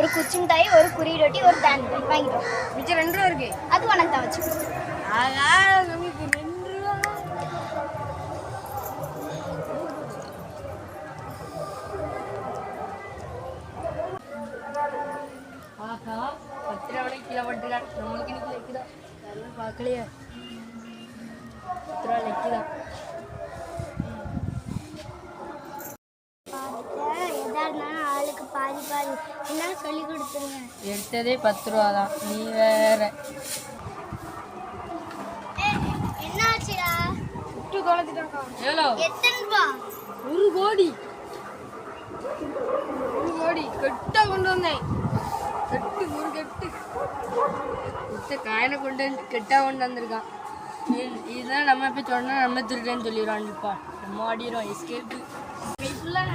ஒரு குச்சி மிட்டாய், ஒரு குறி ரொட்டி, ஒரு தேன் மிட்டாய் வாங்கிட்டோம். மிச்சம் 2 ரூபா இருக்கு. அது உனக்கு தான் வச்சு. நமக்கு 2 ரூபா. ஆஹா 10 ரூபா கீழே போட்டுருக்கான். நம்மளுக்கு இன்னைக்கு லைக்குதான். யாரும் பார்க்கலையே. 10 ரூபா லைக்குதான். எதா இருந்தாலும் ஆளுக்கு பாதி பாதி என்ன சொல்லி கொடுத்துருங்க. எடுத்ததே 10 ரூபா தான். நீ வேற என்ன ஆச்சுடா? விட்டு குழச்சிட்டாக்கா. எவ்வளோ? எத்தனை ரூபா? 1 கோடி. 1 கோடி கெட்டா கொண்டு வந்தேன். கெட்டு ஒரு கெட்டு மிச்ச காயனை கொண்டு வந்து கெட்டா கொண்டு வந்திருக்கான். இதுதான் நம்ம போய் சொன்னா நம்ம திருடன்னு சொல்லிடுவான். இப்போ நம்ம ஆடிடுவோம் எஸ்கேப்பு ஃபுல்லாக